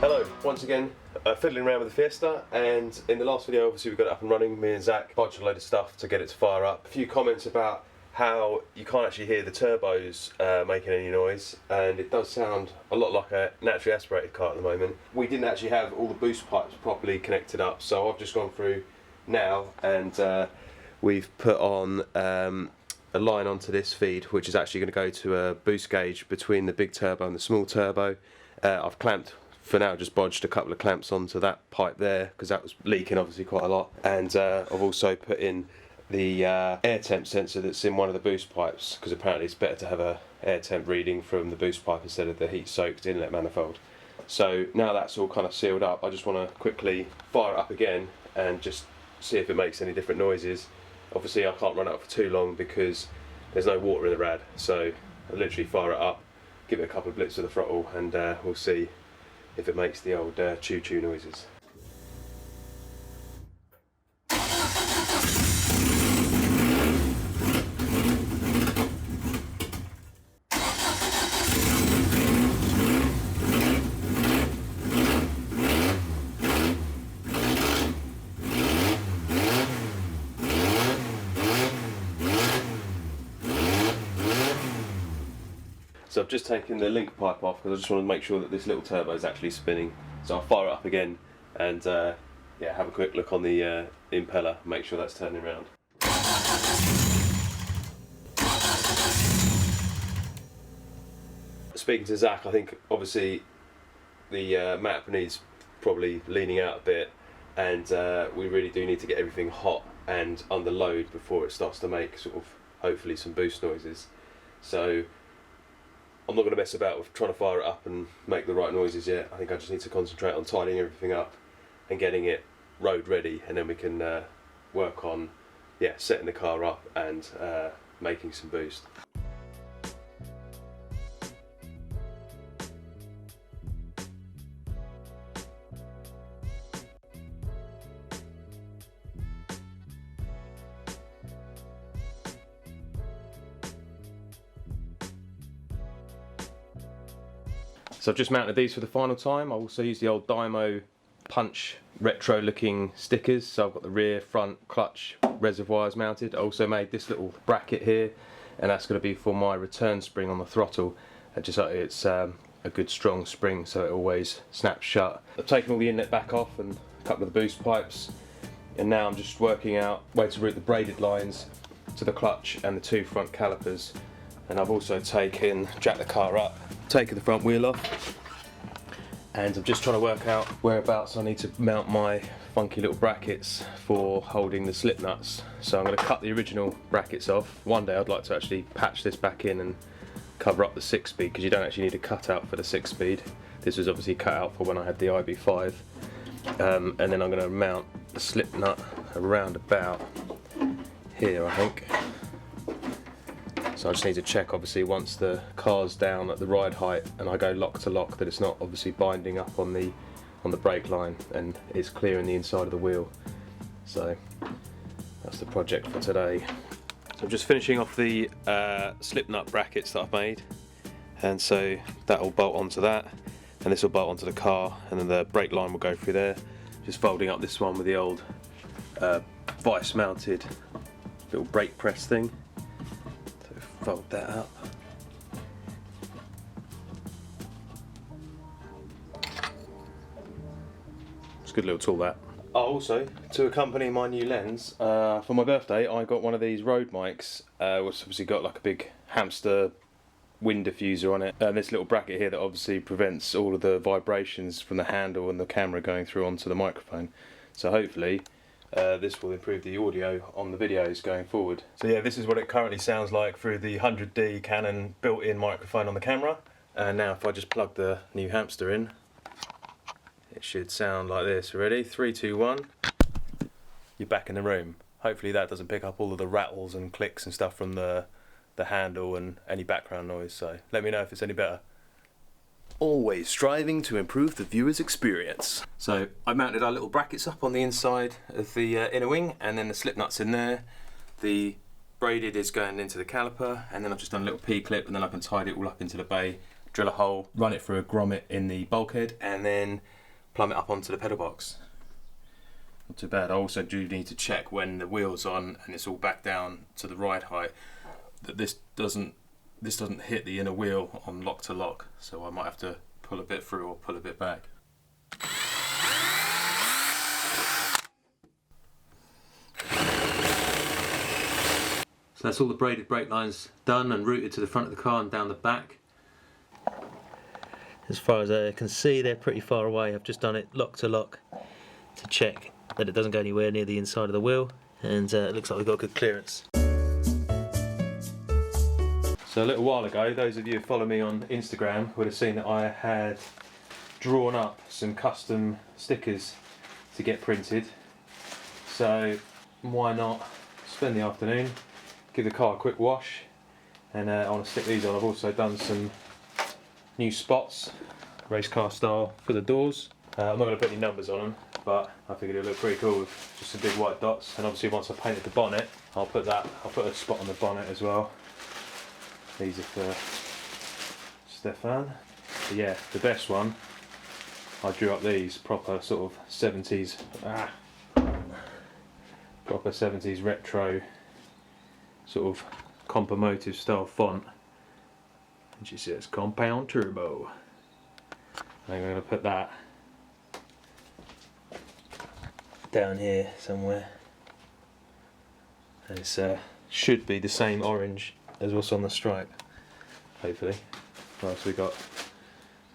Hello, once again, fiddling around with the Fiesta, and in the last video obviously we got it up and running, me and Zach, bunch of load of stuff to get it to fire up. A few comments about how you can't actually hear the turbos making any noise, and it does sound a lot like a naturally aspirated car at the moment. We didn't actually have all the boost pipes properly connected up, so I've just gone through now and we've put on a line onto this feed, which is actually going to go to a boost gauge between the big turbo and the small turbo. I've clamped, for now, just bodged a couple of clamps onto that pipe there because that was leaking obviously quite a lot, and I've also put in the air temp sensor that's in one of the boost pipes, because apparently it's better to have a air temp reading from the boost pipe instead of the heat soaked inlet manifold. So now that's all kind of sealed up, I just want to quickly fire it up again and just see if it makes any different noises. Obviously I can't run it up for too long because there's no water in the rad, so I'll literally fire it up, give it a couple of blips of the throttle, and we'll see if it makes the old choo-choo noises. So I've just taken the link pipe off because I just want to make sure that this little turbo is actually spinning. So I'll fire it up again and yeah, have a quick look on the impeller, make sure that's turning around. Speaking to Zach, I think obviously the map needs probably leaning out a bit, and we really do need to get everything hot and under load before it starts to make sort of hopefully some boost noises. So I'm not going to mess about with trying to fire it up and make the right noises yet. I think I just need to concentrate on tidying everything up and getting it road ready, and then we can work on setting the car up and making some boost. So I've just mounted these for the final time. I also used the old Dymo punch retro looking stickers, so I've got the rear, front, clutch reservoirs mounted. I also made this little bracket here, and that's going to be for my return spring on the throttle. Just so it's a good strong spring so it always snaps shut. I've taken all the inlet back off and a couple of the boost pipes, and now I'm just working out where to route the braided lines to the clutch and the two front calipers. And I've also jacked the car up, taken the front wheel off, and I'm just trying to work out whereabouts I need to mount my funky little brackets for holding the slip nuts. So I'm going to cut the original brackets off. One day I'd like to actually patch this back in and cover up the 6-speed, because you don't actually need a cutout for the 6-speed. This was obviously cut out for when I had the IB5. And then I'm going to mount the slip nut around about here, I think. So I just need to check, obviously, once the car's down at the ride height and I go lock to lock, that it's not obviously binding up on the brake line and it's clearing the inside of the wheel. So that's the project for today. So I'm just finishing off the slip nut brackets that I've made, and so that will bolt onto that, and this will bolt onto the car, and then the brake line will go through there. Just folding up this one with the old vice mounted little brake press thing. Fold that up. It's a good little tool, that. Oh, also, to accompany my new lens, for my birthday I got one of these Rode mics, which obviously got like a big hamster wind diffuser on it, and this little bracket here that obviously prevents all of the vibrations from the handle and the camera going through onto the microphone. So hopefully this will improve the audio on the videos going forward. So yeah, this is what it currently sounds like through the 100D Canon built-in microphone on the camera. And now if I just plug the new hamster in, it should sound like this. Ready? 3, 2, 1. You're back in the room. Hopefully that doesn't pick up all of the rattles and clicks and stuff from the handle and any background noise. So let me know if it's any better. Always striving to improve the viewer's experience. So I mounted our little brackets up on the inside of the inner wing, and then the slip nuts in there. The braided is going into the caliper, and then I've just done a little P-clip, and then I can tie it all up into the bay, drill a hole, run it through a grommet in the bulkhead, and then plumb it up onto the pedal box. Not too bad. I also do need to check when the wheel's on and it's all back down to the ride height, that this doesn't hit the inner wheel on lock to lock, so I might have to pull a bit through or pull a bit back. So that's all the braided brake lines done and routed to the front of the car and down the back. As far as I can see, they're pretty far away. I've just done it lock to lock to check that it doesn't go anywhere near the inside of the wheel, and it looks like we've got good clearance. So a little while ago, those of you who follow me on Instagram would have seen that I had drawn up some custom stickers to get printed. So why not spend the afternoon, give the car a quick wash, and I want to stick these on. I've also done some new spots, race car style, for the doors. I'm not going to put any numbers on them, but I figured it would look pretty cool with just some big white dots. And obviously once I've painted the bonnet, I'll put a spot on the bonnet as well. These are for Stefan. But yeah, the best one, I drew up these proper sort of 70s, proper 70s retro sort of compomotive style font. And she says Compound Turbo. And I'm going to put that down here somewhere. And it should be the same orange as what's on the stripe, hopefully. Right, so we got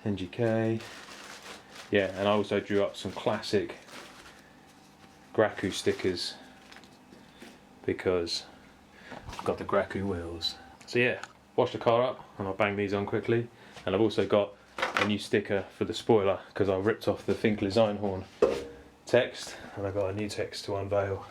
NGK. Yeah, and I also drew up some classic Graku stickers because I've got the Graku wheels. So yeah, wash the car up and I'll bang these on quickly. And I've also got a new sticker for the spoiler because I ripped off the Finkle's Einhorn text and I've got a new text to unveil.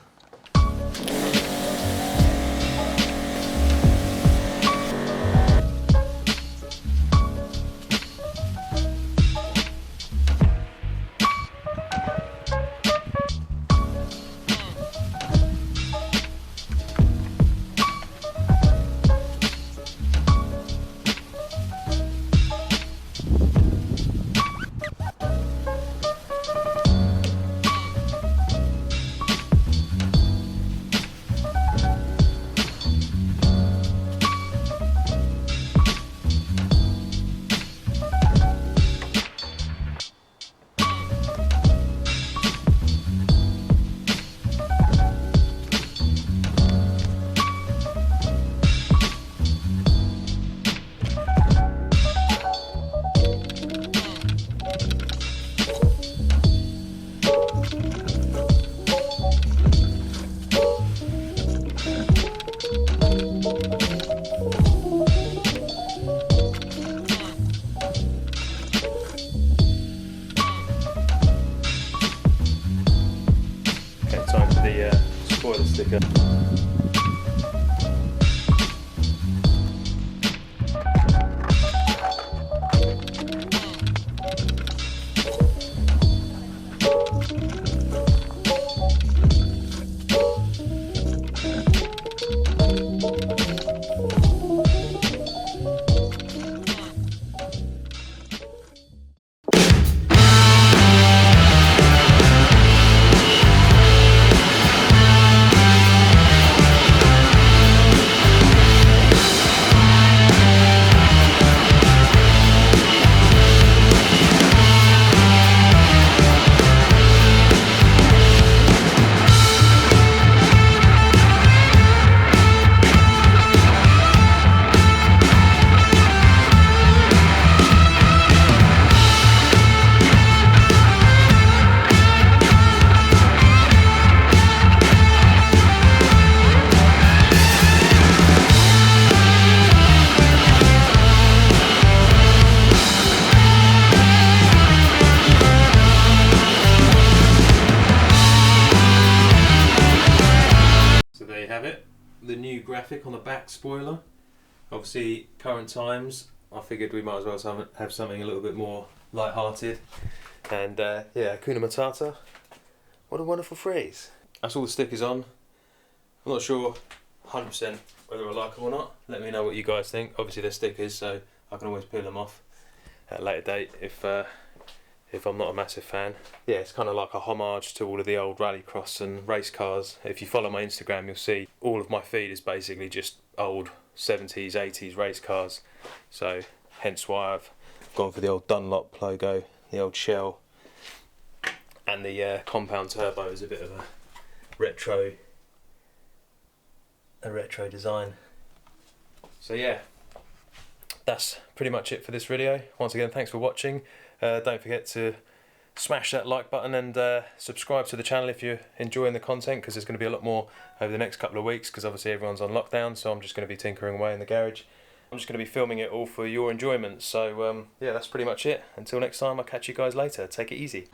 Spoiler sticker. The new graphic on the back spoiler. Obviously current times, I figured we might as well have something a little bit more light-hearted, and yeah, Hakuna Matata. What a wonderful phrase. That's all the stickers on. I'm not sure 100% whether I like them or not. Let me know what you guys think. Obviously they're stickers, so I can always peel them off at a later date if if I'm not a massive fan. Yeah, it's kind of like a homage to all of the old rallycross and race cars. If you follow my Instagram, you'll see all of my feed is basically just old 70s, 80s race cars. So hence why I've gone for the old Dunlop logo, the old shell, and the compound turbo is a bit of a retro design. So yeah, that's pretty much it for this video. Once again, thanks for watching. Don't forget to smash that like button and subscribe to the channel if you're enjoying the content, because there's going to be a lot more over the next couple of weeks, because obviously everyone's on lockdown, so I'm just going to be tinkering away in the garage. I'm just going to be filming it all for your enjoyment. So yeah, that's pretty much it. Until next time, I'll catch you guys later. Take it easy.